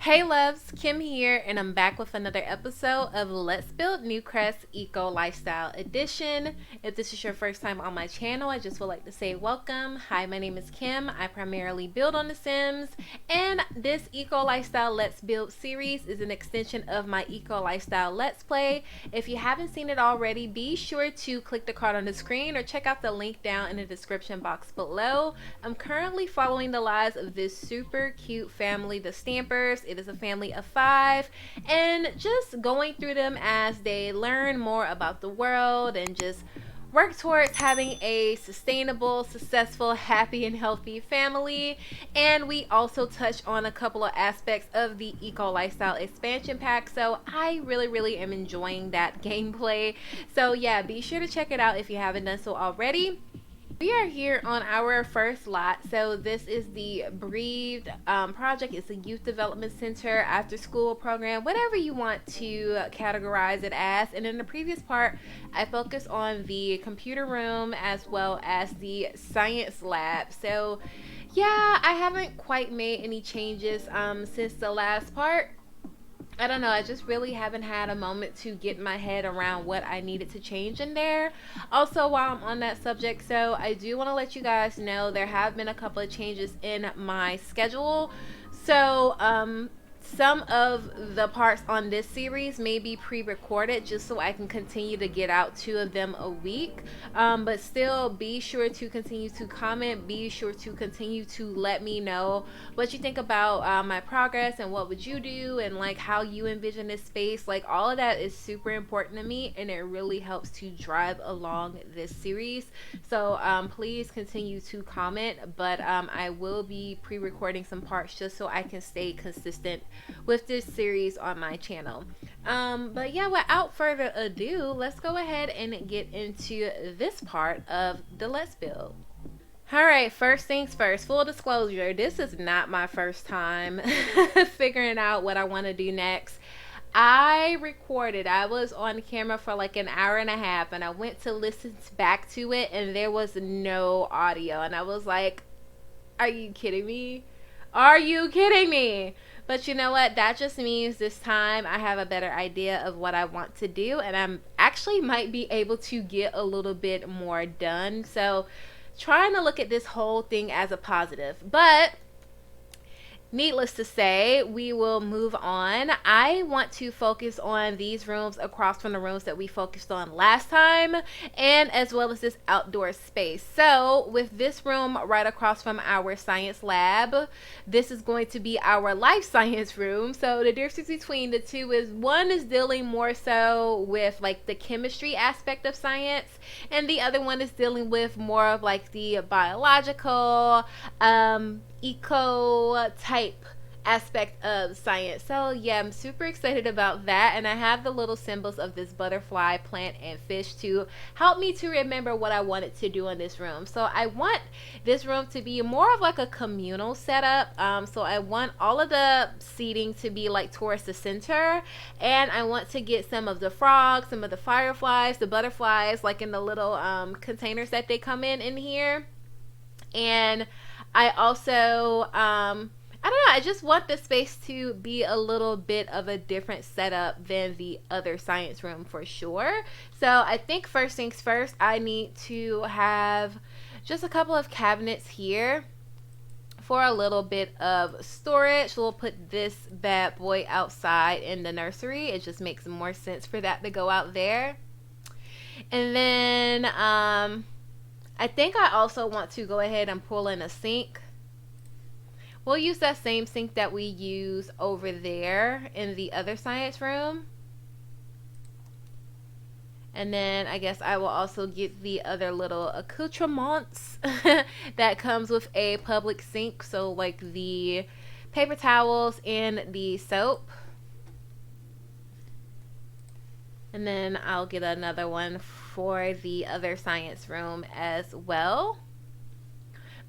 Hey loves, Kim here, and I'm back with another episode of Let's Build Newcrest Eco Lifestyle Edition. If this is your first time on my channel, I just would like to say welcome. Hi, my name is Kim. I primarily build on The Sims, and this Eco Lifestyle Let's Build series is an extension of my Eco Lifestyle Let's Play. If you haven't seen it already, be sure to click the card on the screen or check out the link down in the description box below. I'm currently following the lives of this super cute family, the Stampers. It is a family of 5, and just going through them as they learn more about the world and just work towards having a sustainable, successful, happy, and healthy family. And we also touch on a couple of aspects of the Eco Lifestyle expansion pack, so I really am enjoying that gameplay. So yeah, be sure to check it out if you haven't done so already. We are here on our first lot. So this is the B.R.E.A.T.H.E project. It's a youth development center, after school program, whatever you want to categorize it as. And in the previous part, I focused on the computer room as well as the science lab. So yeah, I haven't quite made any changes since the last part. I don't know, I just really haven't had a moment to get my head around what I needed to change in there. Also, while I'm on that subject, so I do want to let you guys know there have been a couple of changes in my schedule. So some of the parts on this series may be pre-recorded just so I can continue to get out 2 of them a week, but still be sure to continue to comment. Be sure to continue to let me know what you think about my progress and what would you do and like how you envision this space. Like, all of that is super important to me, and it really helps to drive along this series. So please continue to comment, but I will be pre-recording some parts just so I can stay consistent with this series on my channel. But yeah, without further ado, let's go ahead and get into this part of the Let's Build. Alright, first things first, full disclosure, this is not my first time figuring out what I want to do next. I was on camera for like an hour and a half, and I went to listen back to it, and there was no audio, and I was like, are you kidding me? Are you kidding me? But you know what? That just means this time I have a better idea of what I want to do, and I'm actually might be able to get a little bit more done. So trying to look at this whole thing as a positive. But needless to say, we will move on. I want to focus on these rooms across from the rooms that we focused on last time, and as well as this outdoor space. So with this room right across from our science lab, this is going to be our life science room. So the difference between the two is one is dealing more so with like the chemistry aspect of science, and the other one is dealing with more of like the biological eco type aspect of science. So yeah, I'm super excited about that, and I have the little symbols of this butterfly, plant, and fish to help me to remember what I wanted to do in this room. So I want this room to be more of like a communal setup. So I want all of the seating to be like towards the center, and I want to get some of the frogs, some of the fireflies, the butterflies, like in the little containers that they come in here. And I also, I don't know, I just want the space to be a little bit of a different setup than the other science room for sure. So I think first things first, I need to have just a couple of cabinets here for a little bit of storage. We'll put this bad boy outside in the nursery. It just makes more sense for that to go out there. And then, I think I also want to go ahead and pull in a sink. We'll use that same sink that we use over there in the other science room. And then I guess I will also get the other little accoutrements that comes with a public sink. So like the paper towels and the soap. And then I'll get another one for the other science room as well.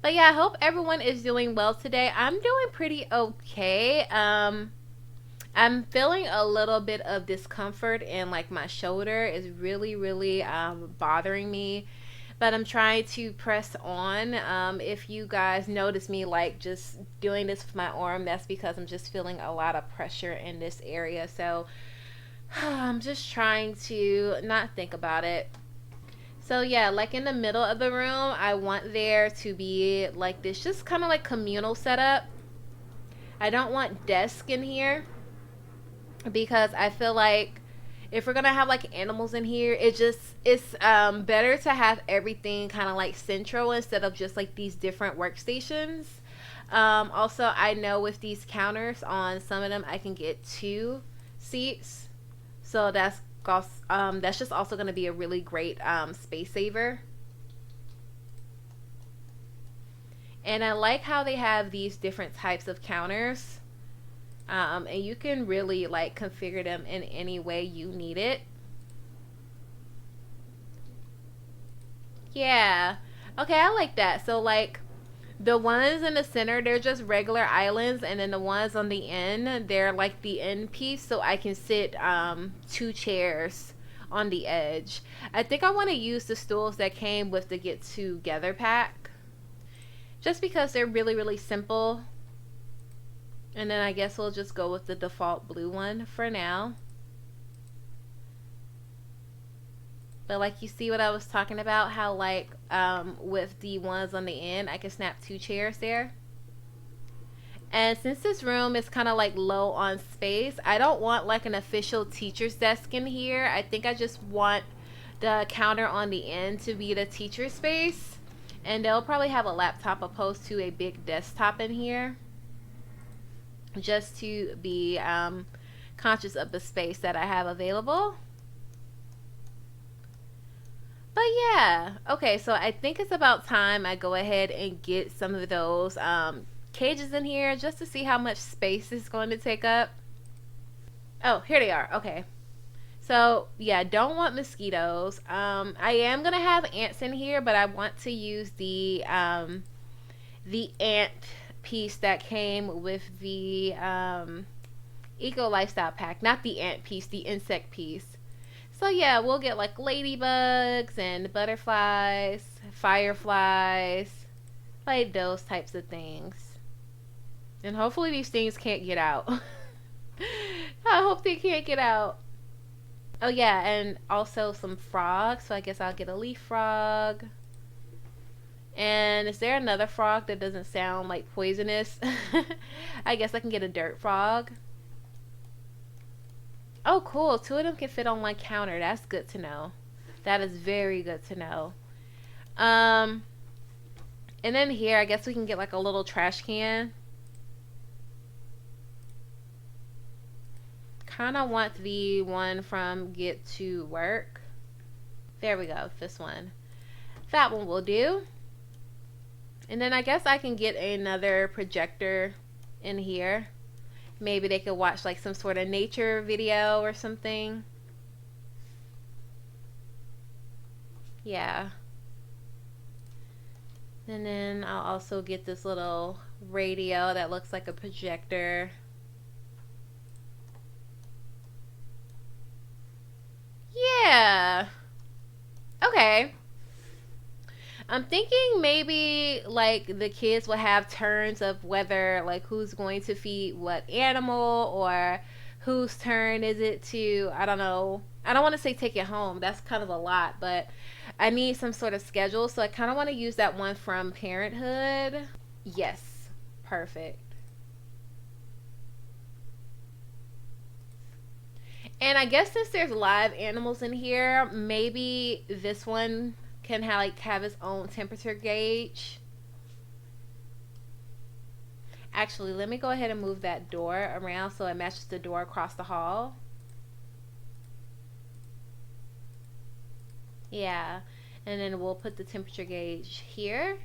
But yeah, I hope everyone is doing well today. I'm doing pretty okay. I'm feeling a little bit of discomfort in like my shoulder is really bothering me. but I'm trying to press on. If you guys notice me like just doing this with my arm, that's because I'm just feeling a lot of pressure in this area. So I'm just trying to not think about it. So yeah, like in the middle of the room, I want there to be like this just kind of like communal setup. I don't want desk in here because I feel like if we're gonna have like animals in here, it's better to have everything kind of like central instead of just like these different workstations. Also, I know with these counters on some of them, I can get 2 seats, so that's just also gonna be a really great space saver. And I like how they have these different types of counters. And you can really like configure them in any way you need it. Yeah. Okay, I like that. So like the ones in the center, they're just regular islands, and then the ones on the end, they're like the end piece, so I can sit 2 chairs on the edge. I think I want to use the stools that came with the Get Together pack, just because they're really really simple. And then I guess we'll just go with the default blue one for now. But like you see what I was talking about, how like with the ones on the end, I can snap 2 chairs there. And since this room is kind of like low on space, I don't want like an official teacher's desk in here. I think I just want the counter on the end to be the teacher space. And they'll probably have a laptop opposed to a big desktop in here, just to be conscious of the space that I have available. But yeah, okay, so I think it's about time I go ahead and get some of those cages in here just to see how much space it's going to take up. Oh, here they are. Okay. So yeah, don't want mosquitoes. I am gonna have ants in here, but I want to use the ant piece that came with the eco lifestyle pack, not the ant piece, the insect piece. So yeah, we'll get like ladybugs and butterflies, fireflies, like those types of things. And hopefully these things can't get out. I hope they can't get out. Oh yeah, and also some frogs. So I guess I'll get a leaf frog. And is there another frog that doesn't sound like poisonous? I guess I can get a dirt frog. Oh, cool. 2 of them can fit on one counter. That's good to know. That is very good to know. Um, and then here, I guess we can get like a little trash can. Kind of want the one from Get to Work. There we go. This one. That one will do. And then I guess I can get another projector in here. Maybe they could watch like some sort of nature video or something. Yeah. And then I'll also get this little radio that looks like a projector. Yeah. Okay. I'm thinking maybe like the kids will have turns of whether like who's going to feed what animal, or whose turn is it to, I don't know. I don't want to say take it home. That's kind of a lot, but I need some sort of schedule. So I kind of want to use that one from Parenthood. Yes. Perfect. And I guess since there's live animals in here, maybe this one can have its own temperature gauge. Actually, let me go ahead and move that door around so it matches the door across the hall. Yeah. And then we'll put the temperature gauge here.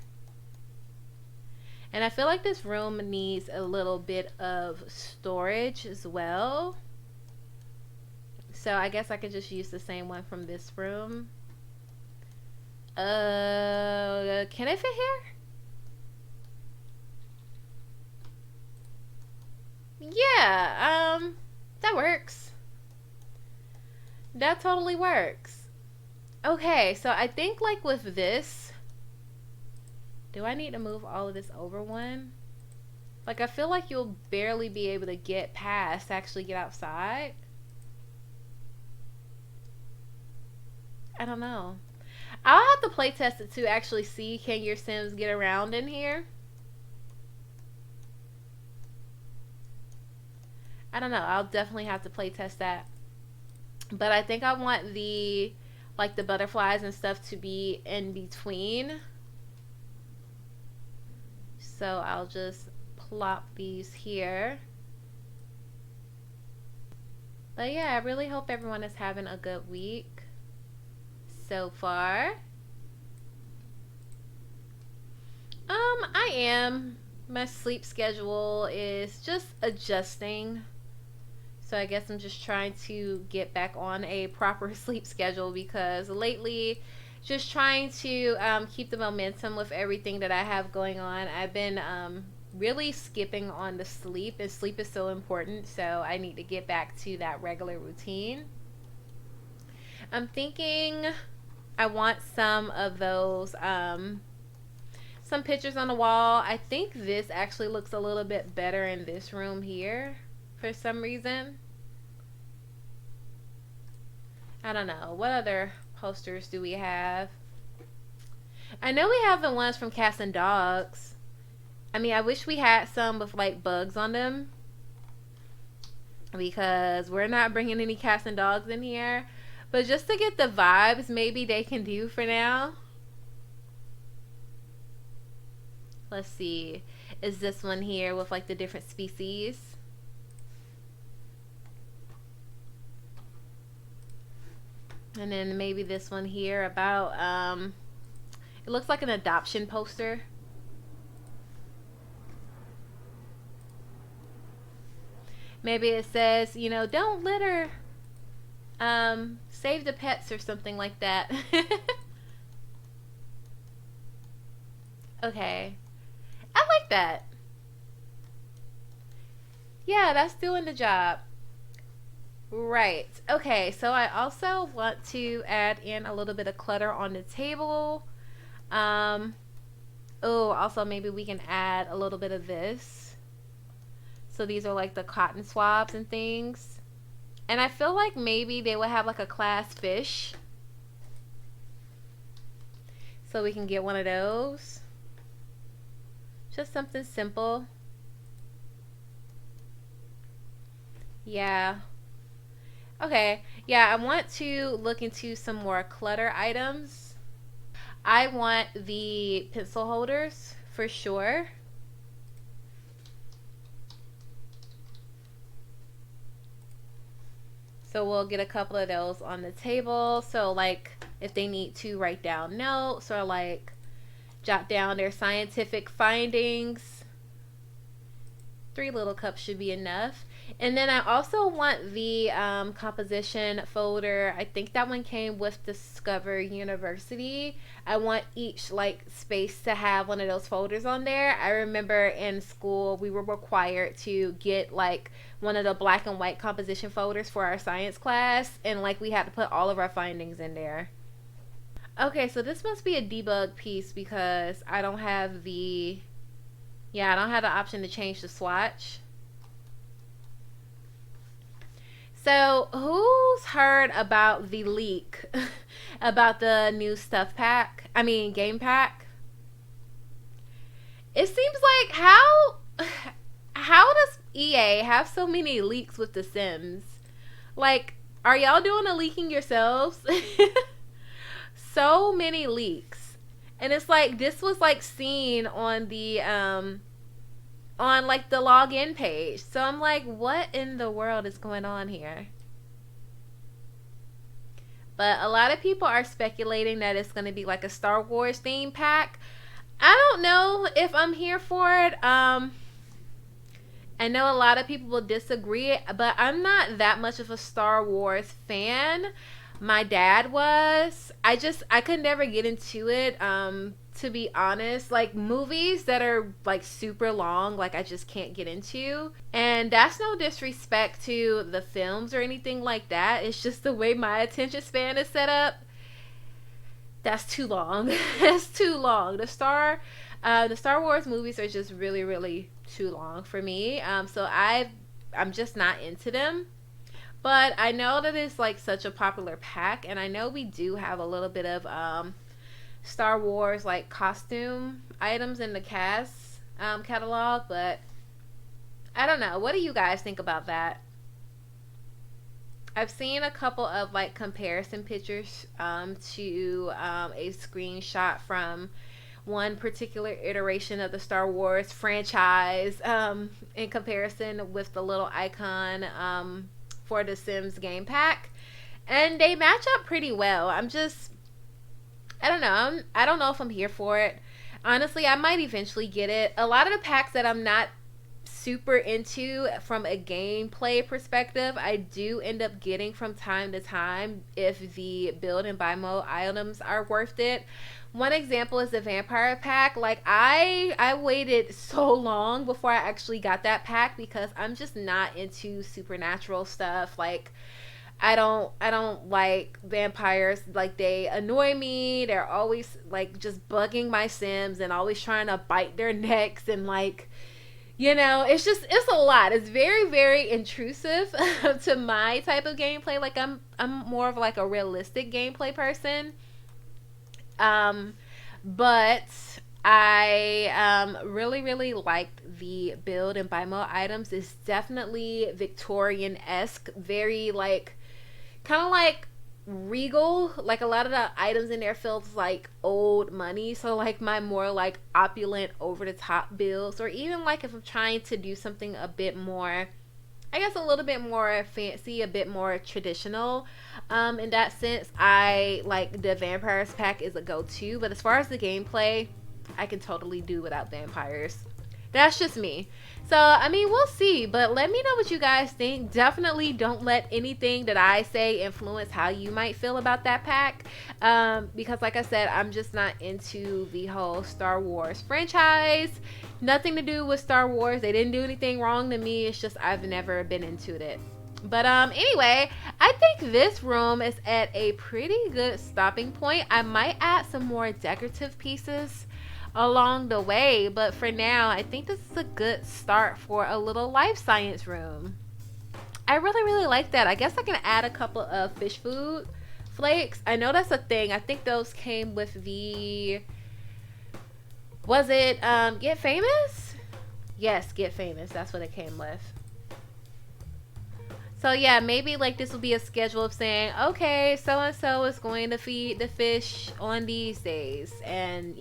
And I feel like this room needs a little bit of storage as well. So I guess I could just use the same one from this room. Can it fit here? Yeah, that works. That totally works. Okay, so I think like with this, do I need to move all of this over one? Like I feel like you'll barely be able to get past to actually get outside. I don't know. I'll have to play test it to actually see, can your Sims get around in here? I don't know. I'll definitely have to play test that. But I think I want the like the butterflies and stuff to be in between. So I'll just plop these here. But yeah, I really hope everyone is having a good week so far. I am. My sleep schedule is just adjusting. So I guess I'm just trying to get back on a proper sleep schedule because lately, just trying to keep the momentum with everything that I have going on. I've been really skipping on the sleep, and sleep is so important. So I need to get back to that regular routine. I'm thinking I want some of those some pictures on the wall. I think this actually looks a little bit better in this room here for some reason. I don't know. What other posters do we have? I know we have the ones from Cats and Dogs. I mean, I wish we had some with like bugs on them because we're not bringing any cats and dogs in here. But just to get the vibes, maybe they can do for now. Let's see. Is this one here with like the different species? And then maybe this one here about it looks like an adoption poster. Maybe it says, you know, don't litter. Save the pets or something like that. Okay. I like that. Yeah, that's doing the job. Right. Okay, so I also want to add in a little bit of clutter on the table. Um, oh, also maybe we can add a little bit of this. So these are like the cotton swabs and things. And I feel like maybe they would have like a class fish. So we can get one of those. Just something simple. Yeah. Okay. Yeah, I want to look into some more clutter items. I want the pencil holders for sure. So we'll get a couple of those on the table. So like if they need to write down notes or like jot down their scientific findings, 3 little cups should be enough. And then I also want the composition folder. I think that one came with Discover University. I want each like space to have one of those folders on there. I remember in school we were required to get like one of the black and white composition folders for our science class, and like we had to put all of our findings in there. Okay, so this must be a debug piece because I don't have the, yeah, I don't have the option to change the swatch. So, who's heard about the leak about the new stuff pack? I mean, game pack? It seems like how does EA have so many leaks with The Sims? Like, are y'all doing the leaking yourselves? So many leaks. And it's like this was like seen on like the login page. So I'm like, what in the world is going on here? But a lot of people are speculating that it's going to be like a Star Wars theme pack. I don't know if I'm here for it. I know a lot of people will disagree, but I'm not that much of a Star Wars fan. My dad was. I could never get into it. To be honest, like movies that are like super long, like I just can't get into. And that's no disrespect to the films or anything like that. It's just the way my attention span is set up. That's too long. That's too long. The Star Wars movies are just really, really too long for me. So I'm just not into them. But I know that it's like such a popular pack, and I know we do have a little bit of Star Wars like costume items in the cast catalog, but I don't know. What do you guys think about that? I've seen a couple of like comparison pictures to a screenshot from one particular iteration of the Star Wars franchise in comparison with the little icon for the Sims game pack. And they match up pretty well. I don't know. I don't know if I'm here for it. Honestly, I might eventually get it. A lot of the packs that I'm not super into from a gameplay perspective, I do end up getting from time to time if the build and buy mode items are worth it. One example is the vampire pack. Like I waited so long before I actually got that pack because I'm just not into supernatural stuff. Like I don't like vampires. Like they annoy me. They're always like just bugging my Sims and always trying to bite their necks and like, it's a lot. It's very, very intrusive to my type of gameplay. Like I'm more of like a realistic gameplay person. But I really, really liked the build and buy mode items. It's definitely Victorian-esque, very like kind of like regal. Like a lot of the items in there feels like old money. So like my more like opulent over the top builds, or even like if I'm trying to do something a bit more, I guess a little bit more fancy, a bit more traditional. In that sense, I like the vampires pack is a go-to. But as far as the gameplay, I can totally do without vampires. That's just me. So, I mean, we'll see. But let me know what you guys think. Definitely don't let anything that I say influence how you might feel about that pack. Because like I said, I'm just not into the whole Star Wars franchise. Nothing to do with Star Wars. They didn't do anything wrong to me. It's just I've never been into it. But anyway, I think this room is at a pretty good stopping point. I might add some more decorative pieces along the way, but for now I think this is a good start for a little life science room. I really, really like that. I guess I can add a couple of fish food flakes. I know that's a thing. I think those came with the, was it Get Famous? Yes, Get Famous, that's what it came with. So yeah, maybe like this will be a schedule of saying, okay, so and so is going to feed the fish on these days, and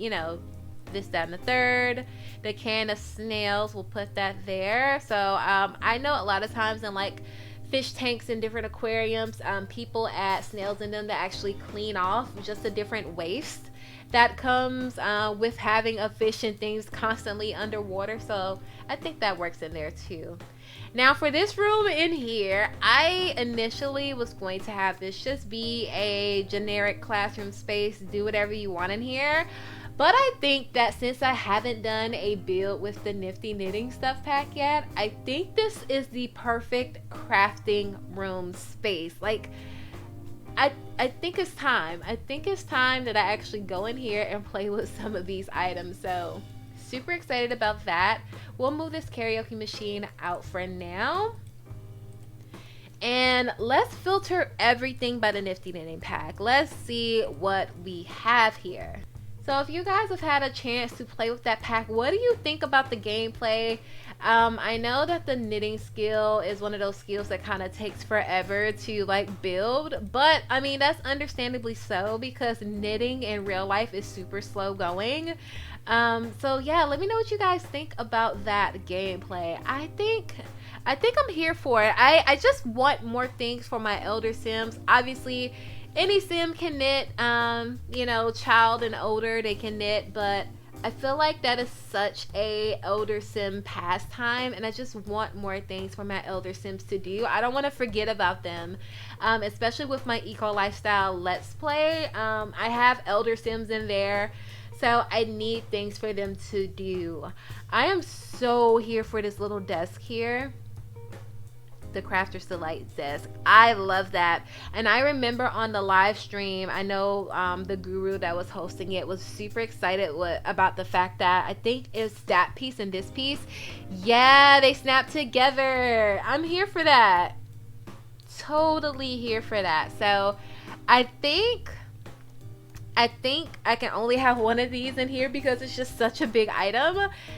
this, that, and the third. The can of snails, we'll put that there. So I know a lot of times in like fish tanks and different aquariums, people add snails in them to actually clean off just the different waste that comes with having a fish and things constantly underwater. So I think that works in there too. Now for this room in here, I initially was going to have this just be a generic classroom space, do whatever you want in here. But I think that since I haven't done a build with the Nifty Knitting Stuff pack yet, I think this is the perfect crafting room space. Like, I think it's time. I think it's time that I actually go in here and play with some of these items. So, super excited about that. We'll move this karaoke machine out for now. And let's filter everything by the Nifty Knitting pack. Let's see what we have here. So if you guys have had a chance to play with that pack, what do you think about the gameplay? I know that the knitting skill is one of those skills that kind of takes forever to like build, but I mean that's understandably so because knitting in real life is super slow going. So yeah, let me know what you guys think about that gameplay. I think I'm here for it. I just want more things for my elder Sims. Obviously any sim can knit, child and older, they can knit, but I feel like that is such a elder sim pastime, and I just want more things for my elder sims to do. I don't want to forget about them, especially with my eco lifestyle let's play. I have elder sims in there, so I need things for them to do. I am so here for this little desk here. the Crafters Delight desk. I love that. And I remember on the live stream, I know the guru that was hosting it was super excited about the fact that I think it's that piece and this piece. Yeah, they snap together. I'm here for that. Totally here for that. So I think I can only have one of these in here because it's just such a big item.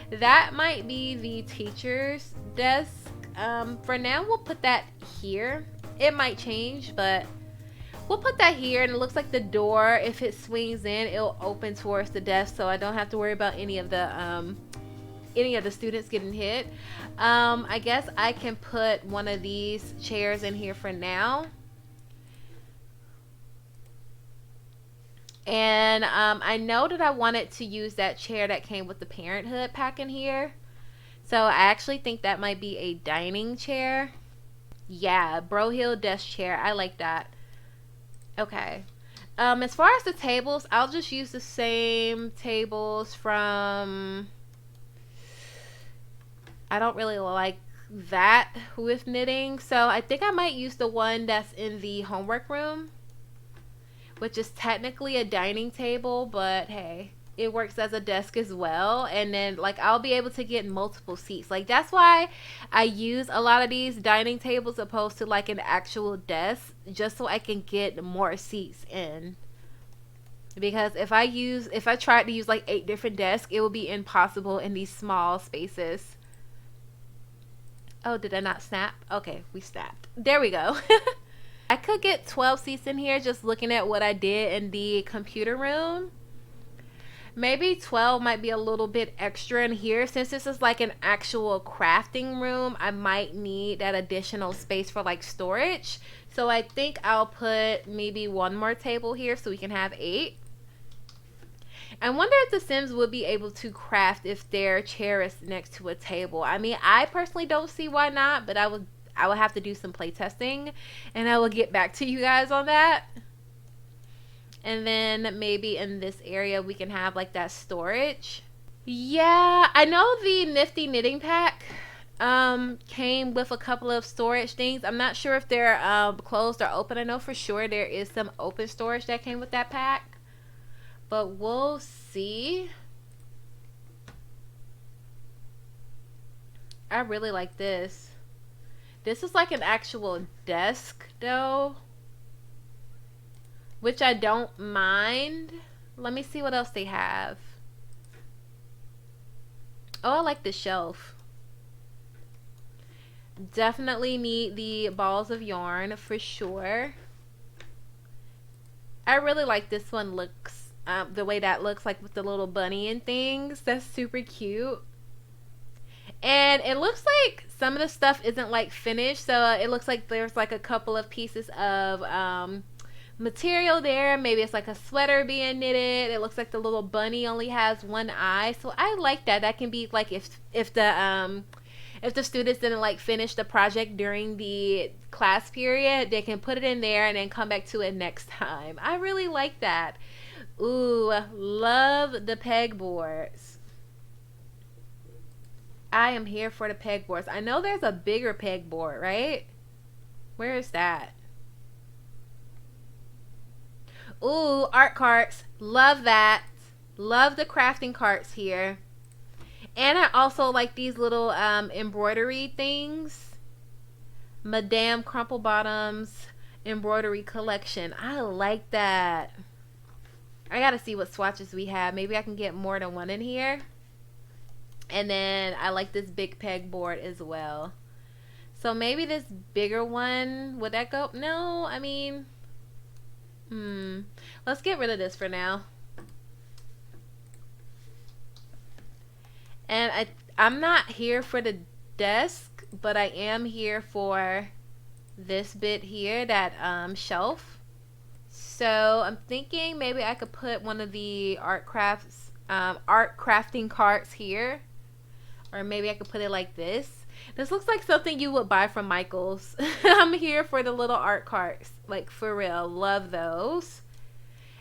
That might be the teacher's desk. For now, we'll put that here. It might change, but we'll put that here. And it looks like the door, if it swings in, it'll open towards the desk, so I don't have to worry about any of the students getting hit. I guess I can put one of these chairs in here for now. And I know that I wanted to use that chair that came with the Parenthood pack in here. So I actually think that might be a dining chair. Yeah, Brohill desk chair. I like that. Okay. As far as the tables, I'll just use the same tables from... I don't really like that with knitting. So I think I might use the one that's in the homework room, which is technically a dining table, but hey, it works as a desk as well. And then like I'll be able to get multiple seats. Like that's why I use a lot of these dining tables opposed to like an actual desk, just so I can get more seats in. Because if I tried to use like 8 different desks, it would be impossible in these small spaces. Oh, did I not snap? Okay, we snapped. There we go. I could get 12 seats in here just looking at what I did in the computer room. Maybe 12 might be a little bit extra in here. Since this is like an actual crafting room, I might need that additional space for like storage. So I think I'll put maybe one more table here so we can have 8. I wonder if the Sims would be able to craft if their chair is next to a table. I mean, I personally don't see why not, but I would have to do some play testing, and I will get back to you guys on that. And then maybe in this area we can have like that storage. Yeah, I know the Nifty Knitting Pack came with a couple of storage things. I'm not sure if they're closed or open. I know for sure there is some open storage that came with that pack, but we'll see. I really like this. This is like an actual desk though, which I don't mind. Let me see what else they have. Oh, I like the shelf. Definitely need the balls of yarn for sure. I really like this one looks, the way that looks like with the little bunny and things. That's super cute. And it looks like some of the stuff isn't like finished, so it looks like there's like a couple of pieces of material there. Maybe it's like a sweater being knitted. It looks like the little bunny only has one eye, so I like that. That can be like if the students didn't like finish the project during the class period, they can put it in there and then come back to it next time. I really like that. Ooh, love the pegboards. I am here for the pegboards. I know there's a bigger pegboard, right? Where is that? Ooh, art carts. Love that. Love the crafting carts here. And I also like these little embroidery things. Madame Crumplebottom's embroidery collection. I like that. I gotta see what swatches we have. Maybe I can get more than one in here. And then I like this big pegboard as well. So maybe this bigger one, would that go? No, I mean, let's get rid of this for now. And I'm not here for the desk, but I am here for this bit here, that shelf. So I'm thinking maybe I could put one of the art crafting carts here. Or maybe I could put it like this. This looks like something you would buy from Michael's. I'm here for the little art carts. Like, for real. Love those.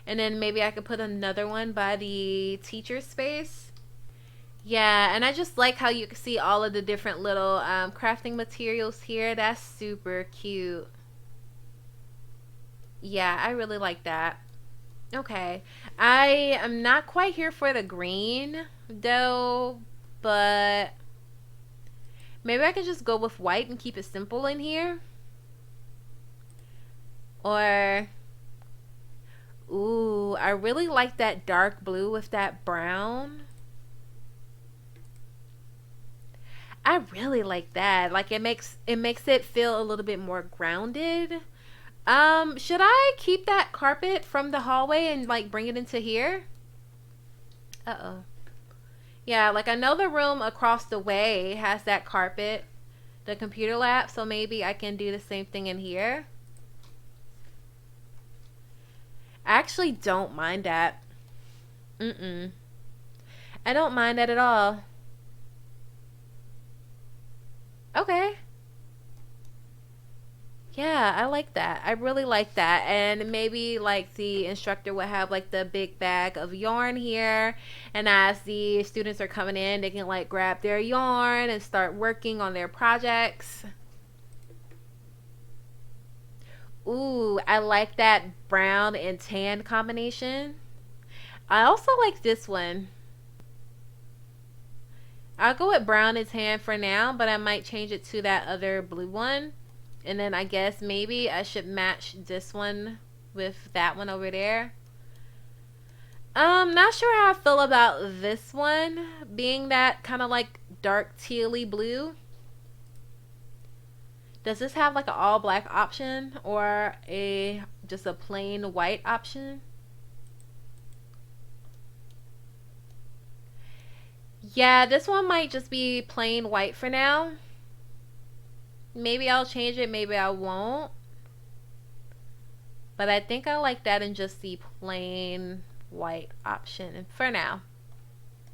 And then maybe I could put another one by the teacher space. Yeah, and I just like how you can see all of the different little crafting materials here. That's super cute. Yeah, I really like that. Okay. I am not quite here for the green though, but maybe I could just go with white and keep it simple in here. Or, ooh, I really like that dark blue with that brown. I really like that. Like it makes it feel a little bit more grounded. Should I keep that carpet from the hallway and like bring it into here? Uh-oh. Yeah, like I know the room across the way has that carpet, the computer lab, so maybe I can do the same thing in here. I actually don't mind that. Mm-mm. I don't mind that at all. Okay. Yeah, I like that. I really like that. And maybe like the instructor would have like the big bag of yarn here. And as the students are coming in, they can like grab their yarn and start working on their projects. Ooh, I like that brown and tan combination. I also like this one. I'll go with brown and tan for now, but I might change it to that other blue one. And then I guess maybe I should match this one with that one over there. Not sure how I feel about this one being that kind of like dark tealy blue. Does this have like an all black option or a just a plain white option? Yeah, this one might just be plain white for now. Maybe I'll change it, maybe I won't. But I think I like that in just the plain white option for now.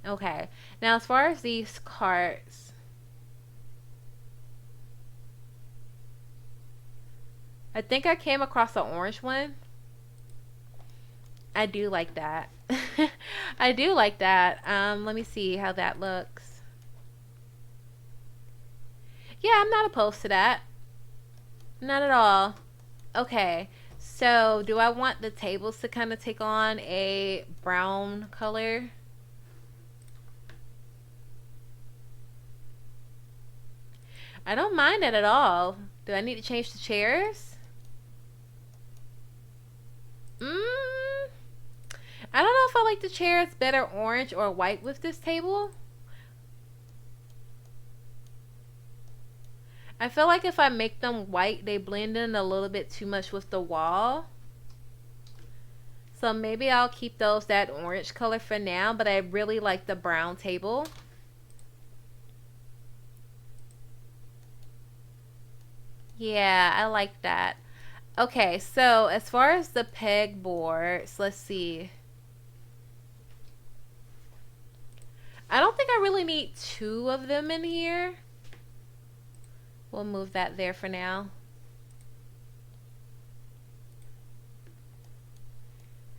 Okay. Now as far as these cards, I think I came across the orange one. I do like that. I do like that. Let me see how that looks. Yeah, I'm not opposed to that. Not at all. Okay. So, do I want the tables to kind of take on a brown color? I don't mind it at all. Do I need to change the chairs? Mm, I don't know if I like the chairs better orange or white with this table. I feel like if I make them white, they blend in a little bit too much with the wall. So maybe I'll keep those that orange color for now, but I really like the brown table. Yeah, I like that. Okay, so as far as the pegboards, let's see. I don't think I really need two of them in here. We'll move that there for now.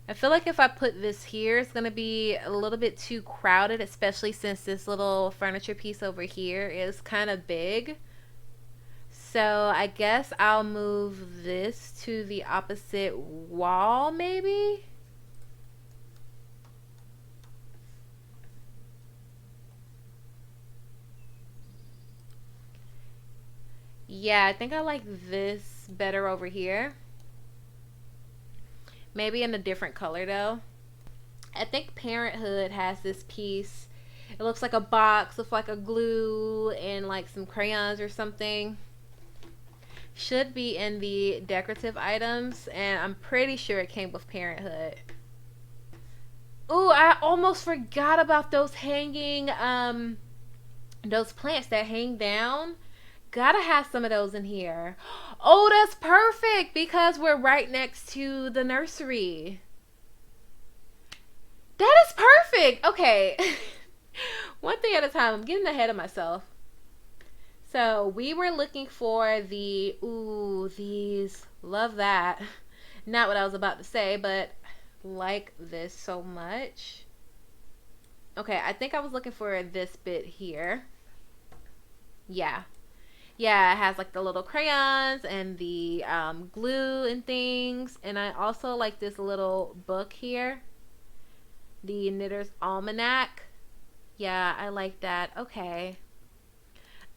I feel like if I put this here, it's going to be a little bit too crowded, especially since this little furniture piece over here is kind of big. So I guess I'll move this to the opposite wall, maybe? Yeah, I think I like this better over here. Maybe in a different color though. I think Parenthood has this piece. It looks like a box with like a glue and like some crayons or something. Should be in the decorative items, and I'm pretty sure it came with Parenthood. Ooh, I almost forgot about those hanging those plants that hang down. Gotta have some of those in here. Oh, that's perfect because we're right next to the nursery. That is perfect. Okay. One thing at a time. I'm getting ahead of myself. So we were looking for the, ooh, these. Love that. Not what I was about to say, but like this so much. Okay, I think I was looking for this bit here. Yeah. Yeah, it has like the little crayons and the glue and things. And I also like this little book here. The Knitter's Almanac. Yeah, I like that. Okay.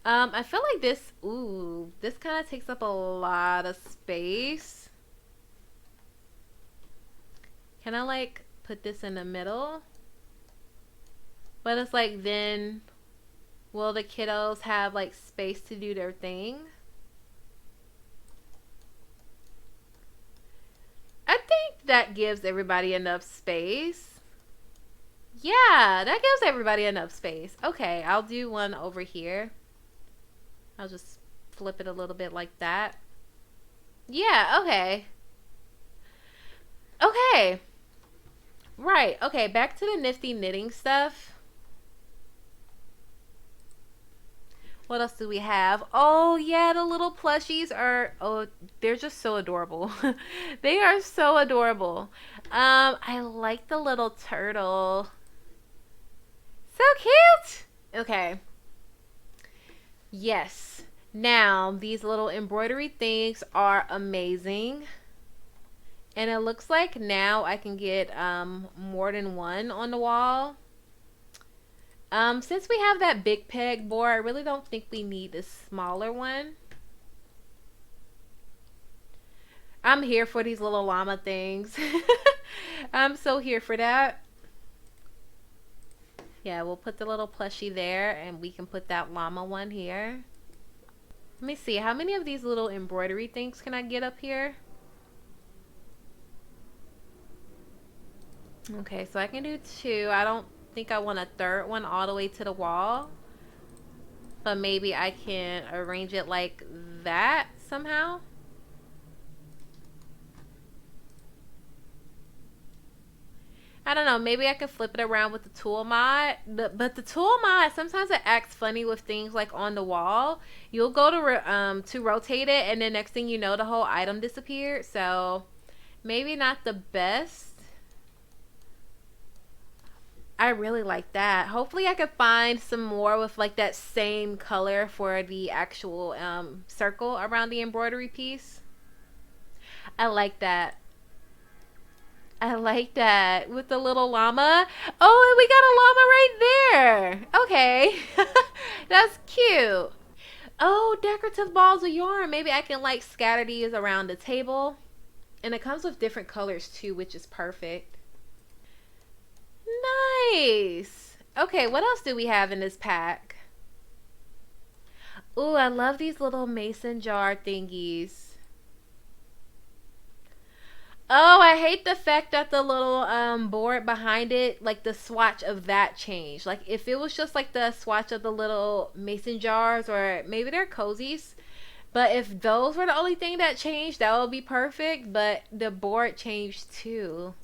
I feel like this, ooh, this kind of takes up a lot of space. Can I like put this in the middle? But it's like, then will the kiddos have like space to do their thing? I think that gives everybody enough space. Yeah, that gives everybody enough space. Okay, I'll do one over here. I'll just flip it a little bit like that. Yeah, okay. Okay. Right. Okay, back to the nifty knitting stuff. What else do we have? Oh, yeah, the little plushies are, oh, they're just so adorable. They are so adorable. I like the little turtle. So cute. Okay. Yes. Now, these little embroidery things are amazing. And it looks like now I can get more than one on the wall. Since we have that big peg board, I really don't think we need this smaller one. I'm here for these little llama things. I'm so here for that. Yeah, we'll put the little plushie there, and we can put that llama one here. Let me see, how many of these little embroidery things can I get up here? Okay, so I can do two. I don't think I want a third one all the way to the wall. But maybe I can arrange it like that somehow. I don't know. Maybe I can flip it around with the tool mod. But the tool mod, sometimes it acts funny with things like on the wall. You'll go to rotate it, and then next thing you know, the whole item disappeared. So maybe not the best. I really like that. Hopefully I could find some more with like that same color for the actual circle around the embroidery piece. I like that. I like that with the little llama. Oh, and we got a llama right there. Okay. That's cute. Oh, decorative balls of yarn. Maybe I can like scatter these around the table. And it comes with different colors too, which is perfect. Nice. Okay, what else do we have in this pack? Ooh, I love these little mason jar thingies. Oh, I hate the fact that the little board behind it, like the swatch of that changed. Like if it was just like the swatch of the little mason jars, or maybe they're cozies. But if those were the only thing that changed, that would be perfect. But the board changed too.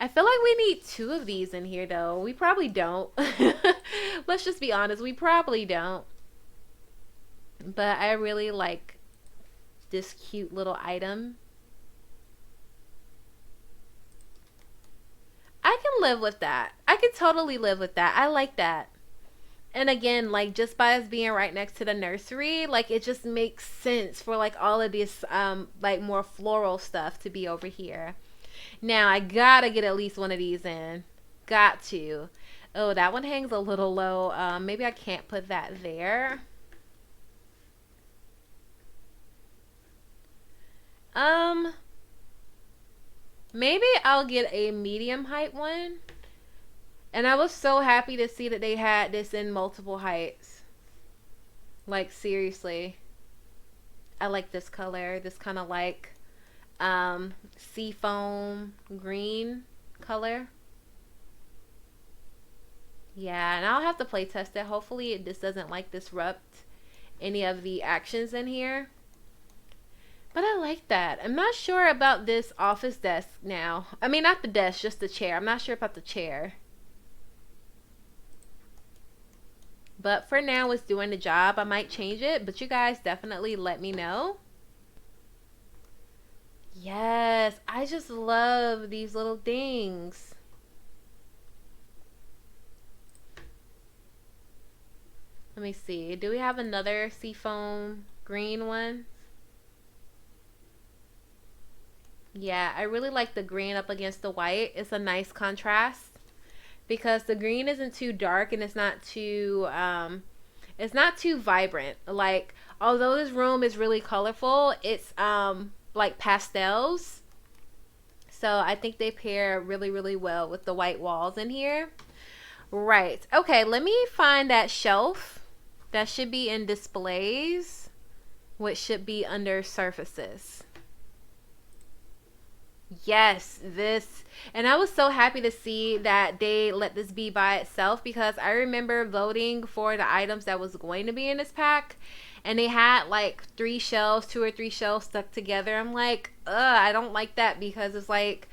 I feel like we need two of these in here though. We probably don't. Let's just be honest, we probably don't. But I really like this cute little item. I can live with that. I can totally live with that. I like that. And again, like just by us being right next to the nursery, like it just makes sense for like all of this like more floral stuff to be over here. Now I gotta get at least one of these in. Got to. Oh, that one hangs a little low. Maybe I can't put that there. Um, Maybe I'll get a medium height one. And I was so happy to see that they had this in multiple heights. Like seriously. I like this color. This kind of like seafoam green color. Yeah, and I'll have to play test it. Hopefully this doesn't like disrupt any of the actions in here. But I like that. I'm not sure about this office desk now. I mean, not the desk, just the chair. I'm not sure about the chair. But for now, it's doing the job. I might change it, but you guys definitely let me know. Yes, I just love these little things. Let me see. Do we have another seafoam green one? Yeah, I really like the green up against the white. It's a nice contrast because the green isn't too dark and it's not too vibrant. Like, although this room is really colorful, it's like pastels. So I think they pair really, really well with the white walls in here. Right. Okay, let me find that shelf. That should be in displays, which should be under surfaces. Yes, this. And I was so happy to see that they let this be by itself because I remember voting for the items that was going to be in this pack. And they had like two or three shelves stuck together. I'm like, I don't like that because it's like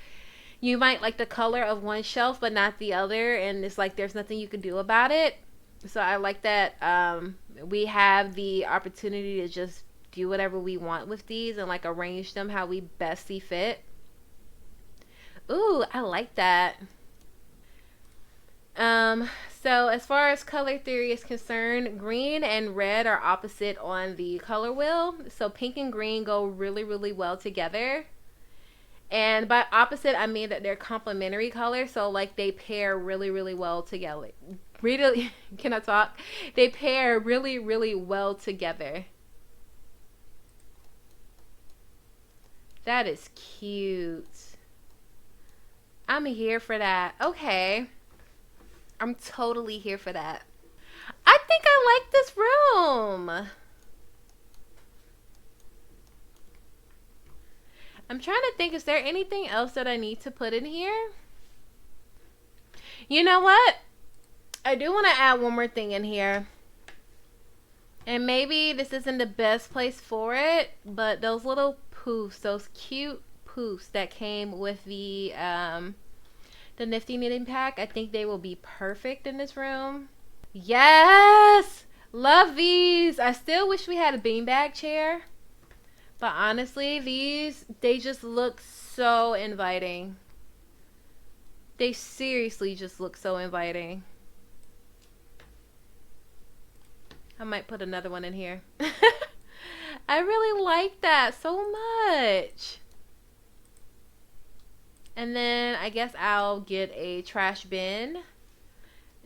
you might like the color of one shelf but not the other. And it's like there's nothing you can do about it. So I like that we have the opportunity to just do whatever we want with these and like arrange them how we best see fit. Ooh, I like that. So as far as color theory is concerned, green and red are opposite on the color wheel. So pink and green go really, really well together. And by opposite, I mean that they're complementary colors. So like they pair really, really well together. Really, can I talk? They pair really, really well together. That is cute. I'm here for that. Okay. I'm totally here for that. I think I like this room. I'm trying to think, is there anything else that I need to put in here? You know what? I do want to add one more thing in here. And maybe this isn't the best place for it, but those little poofs, those cute poofs that came with the Nifty Knitting Pack, I think they will be perfect in this room. Yes! Love these! I still wish we had a beanbag chair. But honestly, they just look so inviting. They seriously just look so inviting. I might put another one in here. I really like that so much. And then I guess I'll get a trash bin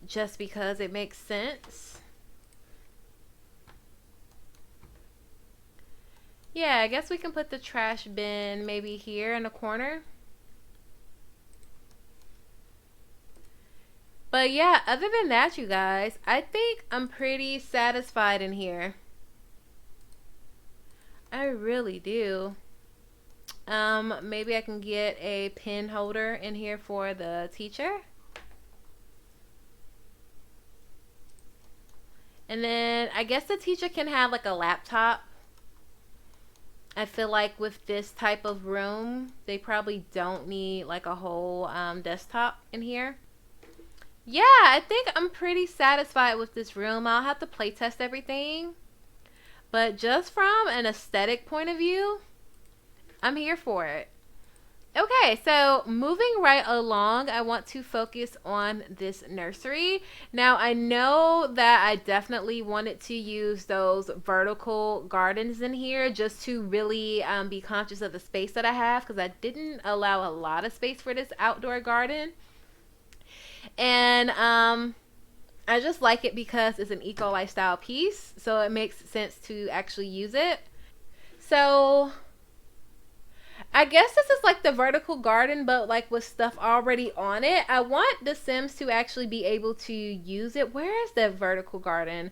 just because it makes sense. Yeah, I guess we can put the trash bin maybe here in the corner. But yeah, other than that, you guys, I think I'm pretty satisfied in here. I really do. Maybe I can get a pen holder in here for the teacher. And then I guess the teacher can have like a laptop. I feel like with this type of room, they probably don't need like a whole desktop in here. Yeah, I think I'm pretty satisfied with this room. I'll have to play test everything. But just from an aesthetic point of view, I'm here for it. Okay, so moving right along, I want to focus on this nursery. Now, I know that I definitely wanted to use those vertical gardens in here just to really be conscious of the space that I have because I didn't allow a lot of space for this outdoor garden. And I just like it because it's an eco lifestyle piece, so it makes sense to actually use it. So I guess this is like the vertical garden, but like with stuff already on it. I want the Sims to actually be able to use it. Where is the vertical garden?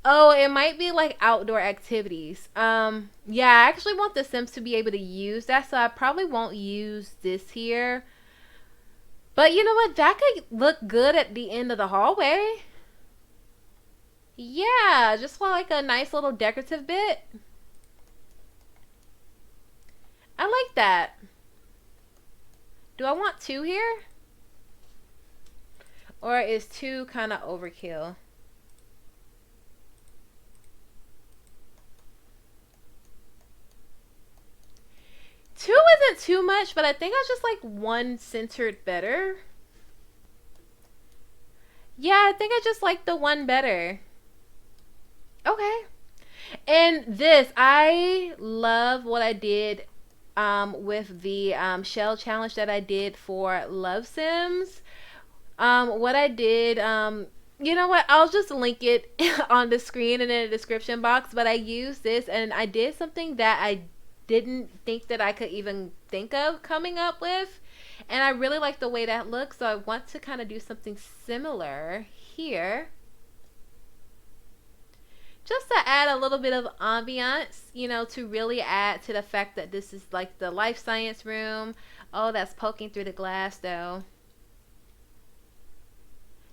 Oh, it might be like outdoor activities. Yeah, I actually want the Sims to be able to use that, so I probably won't use this here. But you know what? That could look good at the end of the hallway. Yeah, just for like a nice little decorative bit. I like that. Do I want two here? Or is two kind of overkill? Two isn't too much, but I think I just like one centered better. Yeah, I think I just like the one better. Okay. And this, I love what I did with the shell challenge that I did for Love Sims. What I did, you know what? I'll just link it on the screen and in the description box. But I used this and I did something that I didn't think that I could even think of coming up with. And I really like the way that looks. So I want to kind of do something similar here, just to add a little bit of ambiance, you know, to really add to the fact that this is like the life science room. Oh, that's poking through the glass though.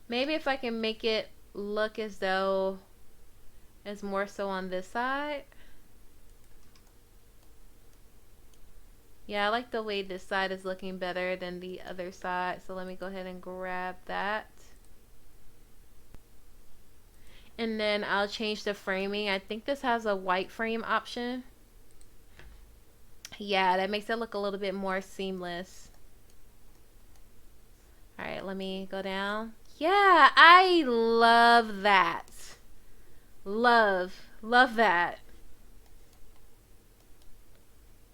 Maybe if I can make it look as though it's more so on this side. Yeah, I like the way this side is looking better than the other side. So let me go ahead and grab that. And then I'll change the framing. I think this has a white frame option. Yeah, that makes it look a little bit more seamless. All right, let me go down. Yeah, I love that. Love that.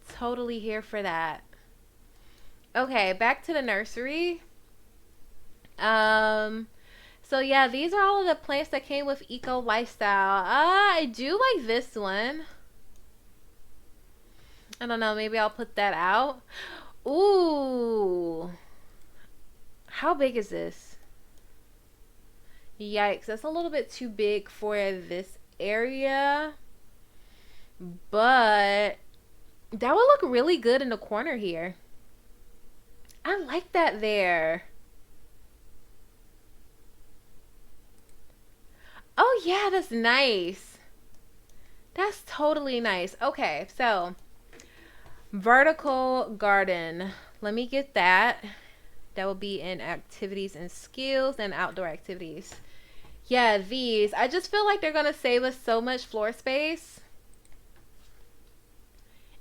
Totally here for that. Okay, back to the nursery. Um, so yeah, these are all of the plants that came with Eco Lifestyle. I do like this one. I don't know, maybe I'll put that out. Ooh. How big is this? Yikes, that's a little bit too big for this area. But that would look really good in the corner here. I like that there. Oh yeah, that's nice. That's totally nice. Okay, so vertical garden. Let me get that. That will be in activities and skills and outdoor activities. Yeah, these. I just feel like they're going to save us so much floor space.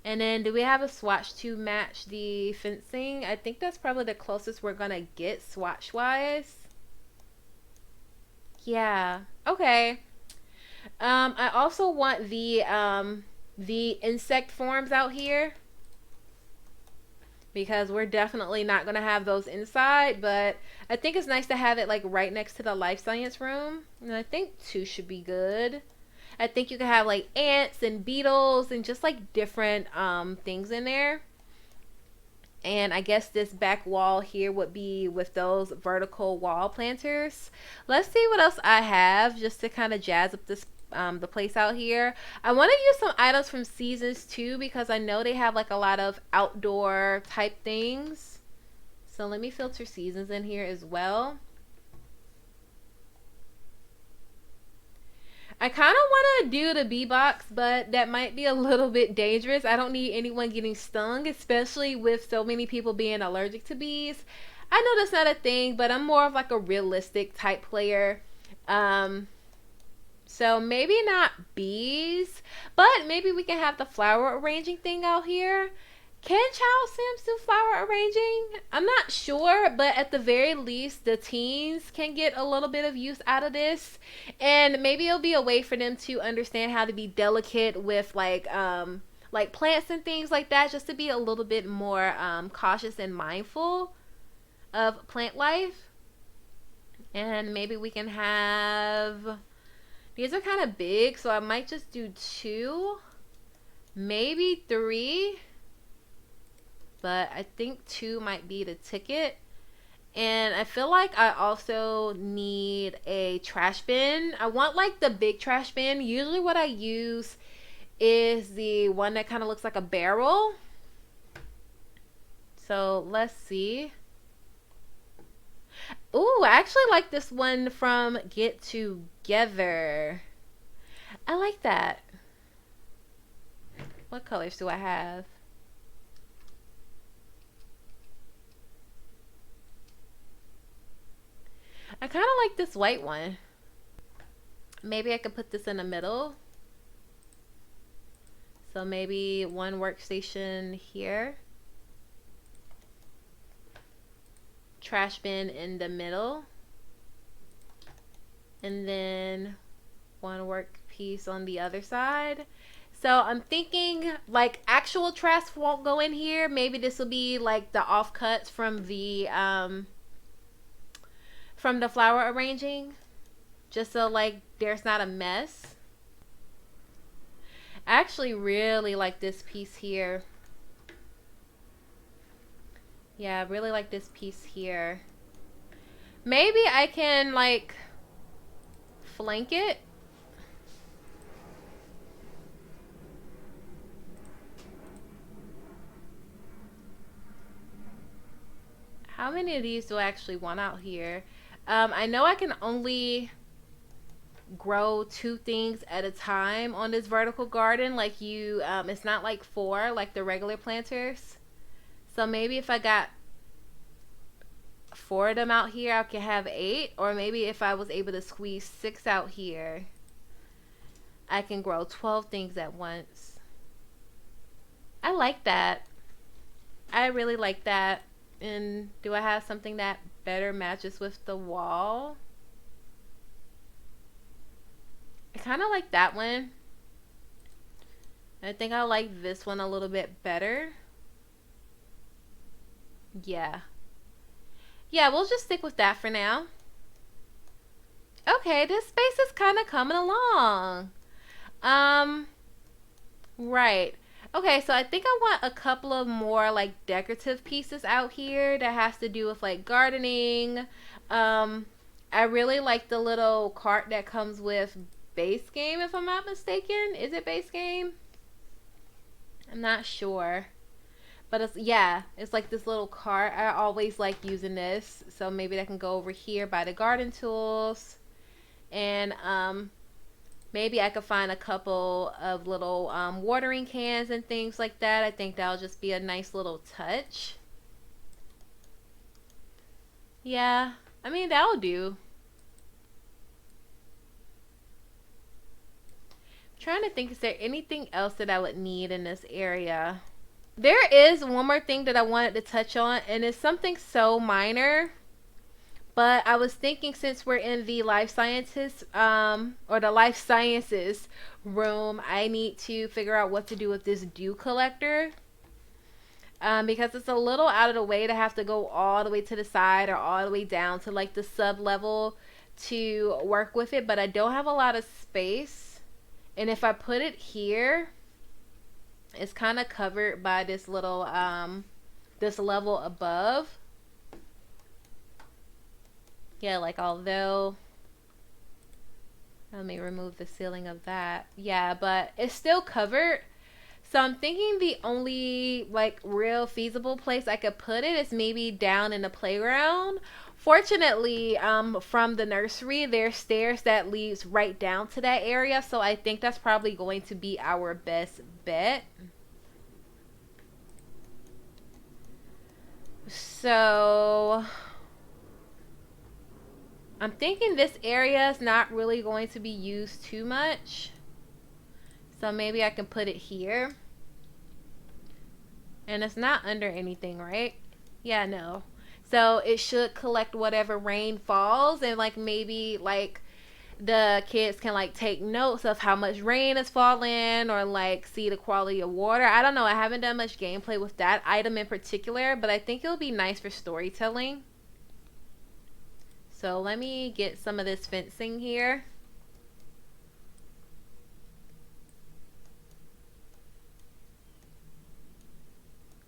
And then do we have a swatch to match the fencing? I think that's probably the closest we're going to get swatch wise. Yeah. Okay. I also want the insect forms out here, because we're definitely not going to have those inside, but I think it's nice to have it like right next to the life science room. And I think 2 should be good. I think you can have like ants and beetles and just like different things in there. And I guess this back wall here would be with those vertical wall planters. Let's see what else I have just to kind of jazz up this the place out here. I want to use some items from seasons too, because I know they have like a lot of outdoor type things. So let me filter seasons in here as well. I kind of want to do the bee box, but that might be a little bit dangerous. I don't need anyone getting stung, especially with so many people being allergic to bees. I know that's not a thing, but I'm more of like a realistic type player. Um, so maybe not bees, but maybe we can have the flower arranging thing out here. Can Child Sims do flower arranging? I'm not sure, but at the very least, the teens can get a little bit of use out of this. And maybe it'll be a way for them to understand how to be delicate with like plants and things like that, just to be a little bit more cautious and mindful of plant life. And maybe we can have, these are kind of big, so I might just do 2, maybe 3. But I think 2 might be the ticket. And I feel like I also need a trash bin. I want like the big trash bin. Usually what I use is the one that kind of looks like a barrel. So let's see. Ooh, I actually like this one from Get Together. I like that. What colors do I have? I kind of like this white one. Maybe I could put this in the middle. So maybe one workstation here. Trash bin in the middle. And then one work piece on the other side. So I'm thinking like actual trash won't go in here. Maybe this will be like the offcuts from the flower arranging, just so like there's not a mess. I actually really like this piece here. Yeah, I really like this piece here. Maybe I can like flank it. How many of these do I actually want out here? I know I can only grow 2 things at a time on this vertical garden. Like it's not like 4 like the regular planters. So maybe if I got 4 of them out here, I could have 8. Or maybe if I was able to squeeze 6 out here, I can grow 12 things at once. I like that. I really like that. And do I have something that better matches with the wall? I kind of like that one. I think I like this one a little bit better. Yeah. Yeah, we'll just stick with that for now. Okay, this space is kind of coming along. Right. Okay, so I think I want a couple of more like decorative pieces out here that has to do with like gardening. I really like the little cart that comes with base game, if I'm not mistaken. Is it base game? I'm not sure. But it's like this little cart. I always like using this. So maybe that can go over here by the garden tools. And maybe I could find a couple of little watering cans and things like that. I think that'll just be a nice little touch. Yeah, I mean, that'll do. I'm trying to think, is there anything else that I would need in this area? There is one more thing that I wanted to touch on, and it's something so minor. But I was thinking, since we're in the life sciences or the life sciences room, I need to figure out what to do with this dew collector. Because it's a little out of the way to have to go all the way to the side or all the way down to like the sub level to work with it. But I don't have a lot of space. And if I put it here, it's kind of covered by this little, this level above. Yeah, like although, let me remove the ceiling of that. Yeah, but it's still covered. So I'm thinking the only like real feasible place I could put it is maybe down in the playground. Fortunately, from the nursery, there's stairs that leads right down to that area. So I think that's probably going to be our best bet. So I'm thinking this area is not really going to be used too much. So maybe I can put it here. And it's not under anything, right? Yeah, no. So it should collect whatever rain falls, and like maybe like the kids can like take notes of how much rain is falling or like see the quality of water. I don't know. I haven't done much gameplay with that item in particular, but I think it'll be nice for storytelling. So let me get some of this fencing here.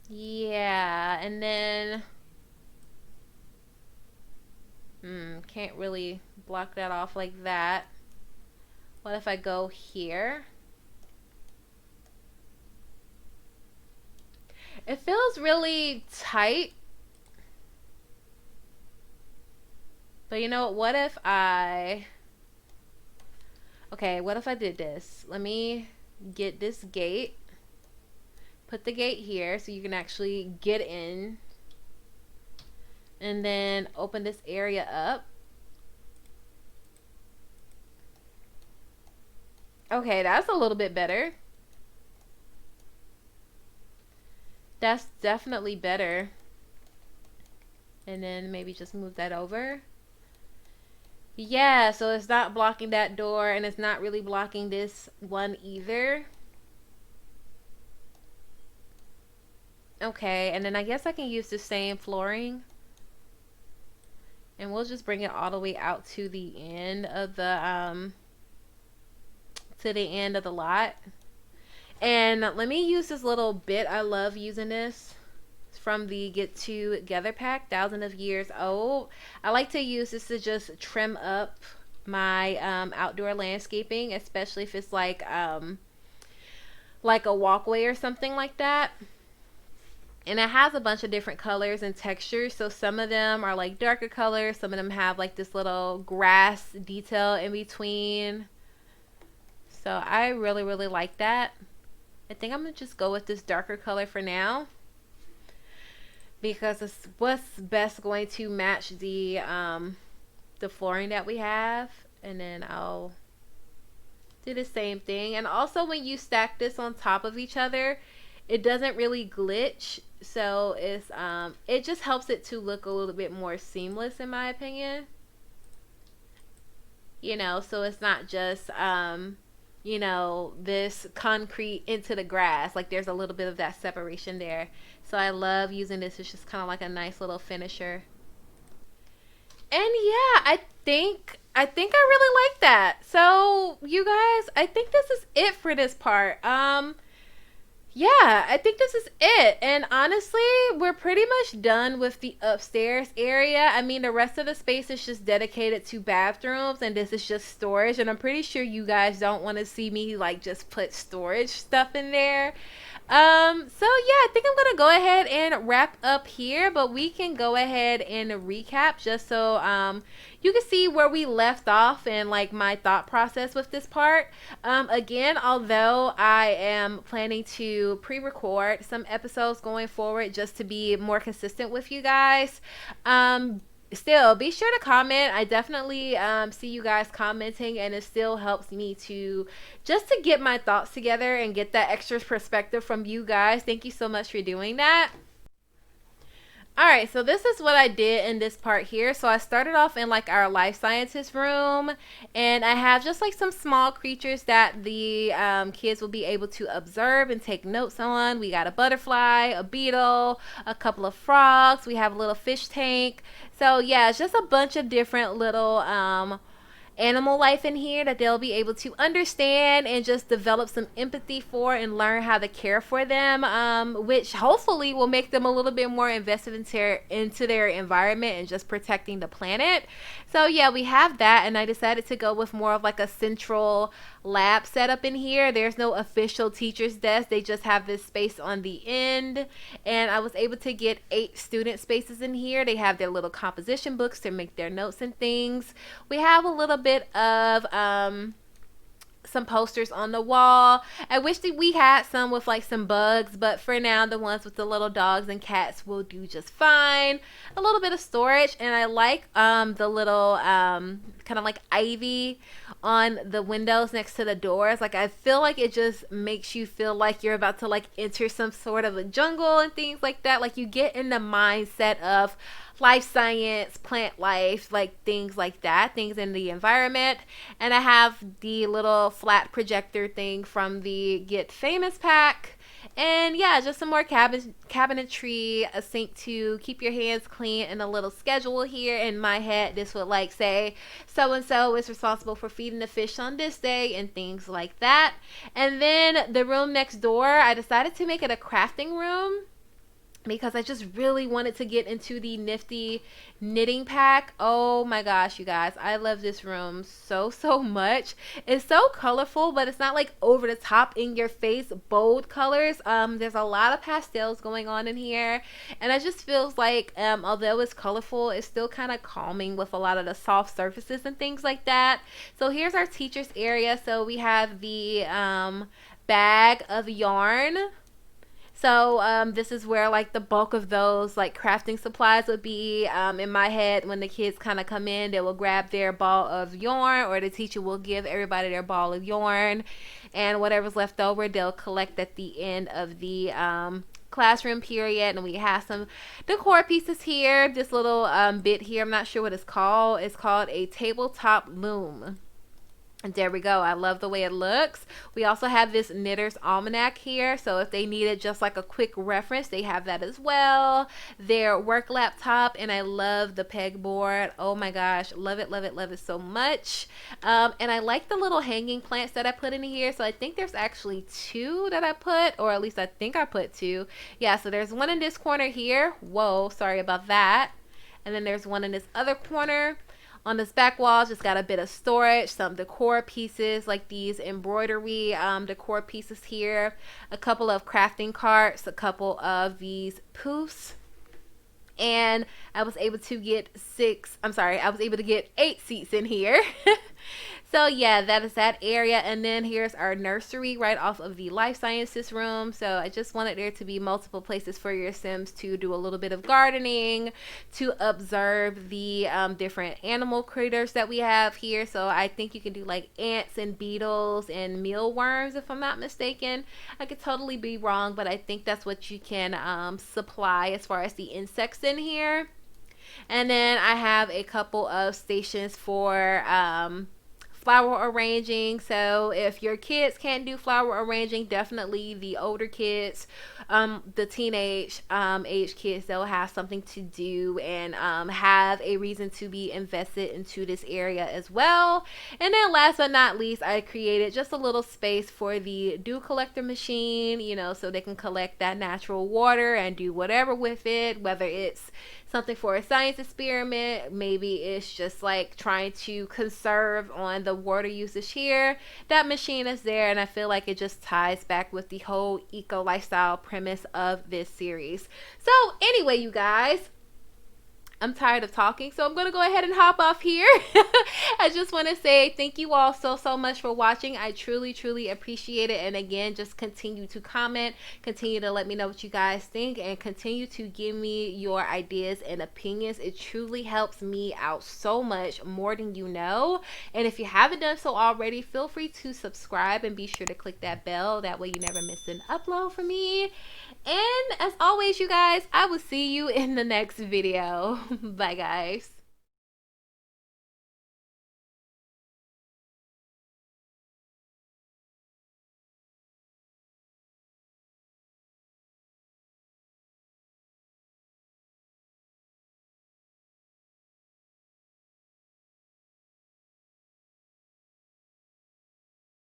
Yeah, and then can't really block that off like that. What if I go here? It feels really tight. But you know what if I... Okay, what if I did this? Let me get this gate. Put the gate here so you can actually get in. And then open this area up. Okay, that's a little bit better. That's definitely better. And then maybe just move that over. Yeah, so it's not blocking that door and it's not really blocking this one either. Okay, and then I guess I can use the same flooring and we'll just bring it all the way out to the end of the lot. And let me use this little bit. I love using this. It's from the Get Together pack, Thousand of Years Old. I like to use this to just trim up my outdoor landscaping, especially if it's like a walkway or something like that. And it has a bunch of different colors and textures. So some of them are like darker colors, some of them have like this little grass detail in between. So I really, really like that. I think I'm gonna just go with this darker color for now because it's what's best going to match the flooring that we have. And then I'll do the same thing. And also when you stack this on top of each other, it doesn't really glitch. So it just helps it to look a little bit more seamless in my opinion. So it's not just this concrete into the grass. Like there's a little bit of that separation there. So I love using this. It's just kind of like a nice little finisher. And yeah, I think I really like that. So you guys, I think this is it for this part. Yeah, I think this is it. And honestly, we're pretty much done with the upstairs area. I mean, the rest of the space is just dedicated to bathrooms, and this is just storage. And I'm pretty sure you guys don't want to see me like just put storage stuff in there. So yeah, I think I'm gonna go ahead and wrap up here, but we can go ahead and recap just so you can see where we left off and like my thought process with this part. Again, although I am planning to pre-record some episodes going forward just to be more consistent with you guys, still be sure to comment. I definitely see you guys commenting, and it still helps me to just to get my thoughts together and get that extra perspective from you guys. Thank you so much for doing that. All right, so this is what I did in this part here. So I started off in like our life sciences room, and I have just like some small creatures that the kids will be able to observe and take notes on. We got a butterfly, a beetle, a couple of frogs. We have a little fish tank. So yeah, it's just a bunch of different little animal life in here that they'll be able to understand and just develop some empathy for and learn how to care for them, which hopefully will make them a little bit more invested into their environment and just protecting the planet. So yeah, we have that, and I decided to go with more of like a central lab setup in here. There's no official teacher's desk. They just have this space on the end, and I was able to get 8 student spaces in here. They have their little composition books to make their notes and things. We have a little bit of some posters on the wall. I wish that we had some with like some bugs, but for now the ones with the little dogs and cats will do just fine. A little bit of storage, and I like the little kind of like ivy on the windows next to the doors. Like I feel like it just makes you feel like you're about to like enter some sort of a jungle and things like that. Like you get in the mindset of life science, plant life, like things like that, things in the environment. And I have the little flat projector thing from the Get Famous pack. And yeah, just some more cabinetry, a sink to keep your hands clean, and a little schedule here. In my head, this would like say so and so is responsible for feeding the fish on this day and things like that. And then the room next door, I decided to make it a crafting room because I just really wanted to get into the nifty knitting pack. Oh my gosh, you guys, I love this room so much. It's so colorful, but it's not like over the top in your face bold colors. There's a lot of pastels going on in here, and it just feels like although it's colorful, it's still kind of calming with a lot of the soft surfaces and things like that. So here's our teachers area. So we have the bag of yarn. So this is where like the bulk of those like crafting supplies would be. In my head, when the kids kind of come in, they will grab their ball of yarn, or the teacher will give everybody their ball of yarn, and whatever's left over they'll collect at the end of the classroom period. And we have some decor pieces here. This little bit here, I'm not sure what it's called. It's called a tabletop loom. And there we go. I love the way it looks. We also have this Knitter's Almanac here. So if they needed just like a quick reference, they have that as well. Their work laptop, and I love the pegboard. Oh my gosh. Love it, love it, love it so much. And I like the little hanging plants that I put in here. So I think there's actually two that I put, or at least I think I put two. Yeah, so there's one in this corner here. Whoa, sorry about that. And then there's one in this other corner. On this back wall, just got a bit of storage, some decor pieces like these embroidery decor pieces here, a couple of crafting carts, a couple of these poofs, and I was able to get I was able to get 8 seats in here. So yeah, that is that area. And then here's our nursery right off of the life sciences room. So I just wanted there to be multiple places for your Sims to do a little bit of gardening, to observe the different animal critters that we have here. So I think you can do like ants and beetles and mealworms, if I'm not mistaken. I could totally be wrong, but I think that's what you can supply as far as the insects in here. And then I have a couple of stations for flower arranging. So if your kids can't do flower arranging, definitely the older kids, the teenage age kids, they'll have something to do and have a reason to be invested into this area as well. And then last but not least, I created just a little space for the dew collector machine, you know, so they can collect that natural water and do whatever with it, whether it's something for a science experiment, maybe it's just like trying to conserve on the water usage here. That machine is there, and I feel like it just ties back with the whole eco lifestyle premise of this series. So anyway, you guys, I'm tired of talking, so I'm going to go ahead and hop off here. I just want to say thank you all so much for watching. I truly appreciate it. And again, just continue to comment, continue to let me know what you guys think, and continue to give me your ideas and opinions. It truly helps me out so much, more than you know. And if you haven't done so already, feel free to subscribe and be sure to click that bell. That way you never miss an upload from me. And as always, you guys, I will see you in the next video. Bye, guys.